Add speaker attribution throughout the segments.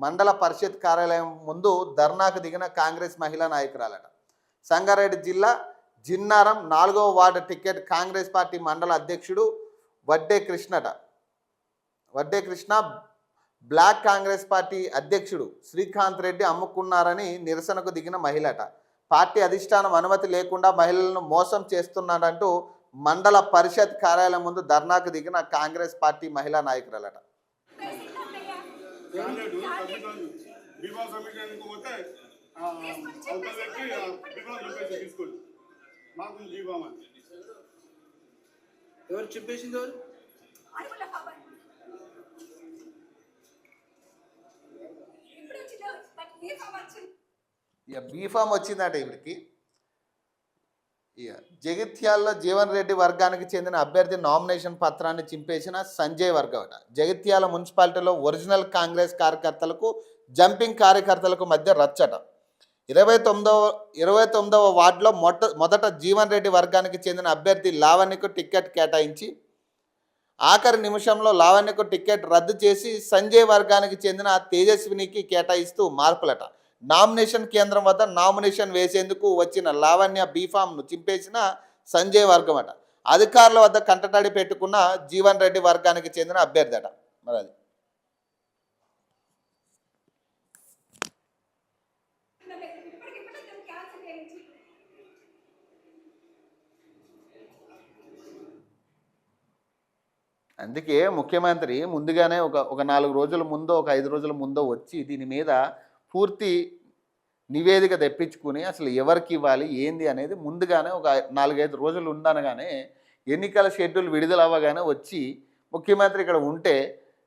Speaker 1: మండల పరిషత్ కార్యాలయం ముందు ధర్నాకు దిగిన కాంగ్రెస్ మహిళా నాయకురాలట. సంగారెడ్డి జిల్లా జిన్నారం 4వ వార్డు టికెట్ కాంగ్రెస్ పార్టీ మండల అధ్యక్షుడు వడ్డే కృష్ణ బ్లాక్ కాంగ్రెస్ పార్టీ అధ్యక్షుడు శ్రీకాంత్ రెడ్డి అమ్ముకున్నారని నిరసనకు దిగిన మహిళట. పార్టీ అధిష్టానం అనుమతి లేకుండా మహిళలను మోసం చేస్తున్నారంటూ మండల పరిషత్ కార్యాలయం ముందు ధర్నాకు దిగిన కాంగ్రెస్ పార్టీ మహిళా నాయకురాలట.
Speaker 2: ఎవరు చెప్పేసింది?
Speaker 1: ఇక బీఫామ్ వచ్చిందట ఇవిడికి. ఇక జగిత్యాలలో జీవన్ రెడ్డి వర్గానికి చెందిన అభ్యర్థి నామినేషన్ పత్రాన్ని చింపేసిన సంజయ్ వర్గం అట. జగిత్యాల మున్సిపాలిటీలో ఒరిజినల్ కాంగ్రెస్ కార్యకర్తలకు జంపింగ్ కార్యకర్తలకు మధ్య రచ్చట. 29వ వార్డులో మొదట జీవన్ రెడ్డి వర్గానికి చెందిన అభ్యర్థి లావణ్యకు టికెట్ కేటాయించి ఆఖరి నిమిషంలో లావణ్యకు టికెట్ రద్దు చేసి సంజయ్ వర్గానికి చెందిన తేజస్వినికి కేటాయిస్తూ మార్పులట. నామినేషన్ కేంద్రం వద్ద నామినేషన్ వేసేందుకు వచ్చిన లావణ్య బీఫామ్ను చింపేసిన సంజయ్ వర్గం అట. అధికారుల వద్ద కంటతడి పెట్టుకున్న జీవన్ రెడ్డి వర్గానికి చెందిన అభ్యర్థి అట. మరి అది అందుకే ముఖ్యమంత్రి ముందుగానే ఒక 4 రోజుల ముందో ఒక 5 రోజుల ముందో వచ్చి దీని మీద పూర్తి నివేదిక తెప్పించుకుని అసలు ఎవరికి ఇవ్వాలి ఏంది అనేది ముందుగానే ఒక 4-5 రోజులు ఉండనగానే ఎన్నికల షెడ్యూల్ విడుదల అవ్వగానే వచ్చి ముఖ్యమంత్రి ఇక్కడ ఉంటే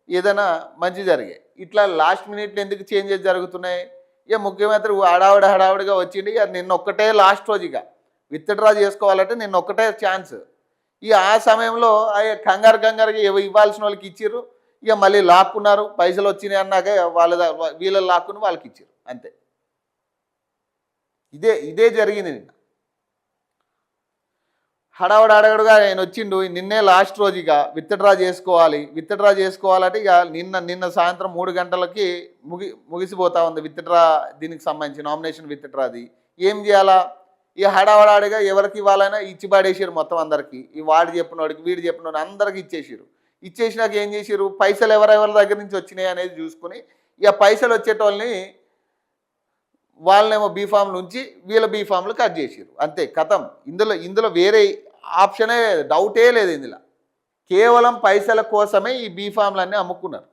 Speaker 1: ఏదైనా మంచి జరిగే. ఇట్లా లాస్ట్ మినిట్లో ఎందుకు చేంజెస్ జరుగుతున్నాయి? ఇక ముఖ్యమంత్రి హడావుడిగా వచ్చింది. ఇక నిన్న ఒక్కటే లాస్ట్ రోజు ఇక విత్డ్రా చేసుకోవాలంటే నిన్న ఒక్కటే ఛాన్స్. ఇక ఆ సమయంలో కంగారుగా ఇవ్వాల్సిన వాళ్ళకి ఇచ్చిర్రు. ఇక మళ్ళీ లాక్కున్నారు. పైసలు వచ్చినాయి అన్నాక వీళ్ళని లాక్కుని వాళ్ళకి ఇచ్చారు. అంతే. ఇదే జరిగింది నిన్న. హడావుడిగా ఆయన వచ్చిండు. నిన్నే లాస్ట్ రోజు ఇక విత్డ్రా చేసుకోవాలంటే ఇక నిన్న సాయంత్రం 3 గంటలకి ముగిసిపోతా ఉంది విత్డ్రా. దీనికి సంబంధించి నామినేషన్ విత్డ్రాది ఏం చేయాలా? ఇక హడావుడిగా ఎవరికి ఇవ్వాలైనా ఇచ్చి పడేసారు మొత్తం అందరికీ. ఈ వాడు చెప్పినోడికి వీడు చెప్పినోడు అందరికి ఇచ్చేసినాక ఏం చేసారు? పైసలు ఎవరెవరి దగ్గర నుంచి వచ్చినాయి అనేది చూసుకుని ఇక పైసలు వచ్చేటోళ్ళని వాళ్ళనేమో బీఫామ్లు ఉంచి వీళ్ళ బీఫామ్లు కట్ చేసారు. అంతే కథం. ఇందులో వేరే ఆప్షనే డౌటే లేదు. ఇందులో కేవలం పైసల కోసమే ఈ బీఫామ్లన్నీ అమ్ముకున్నారు.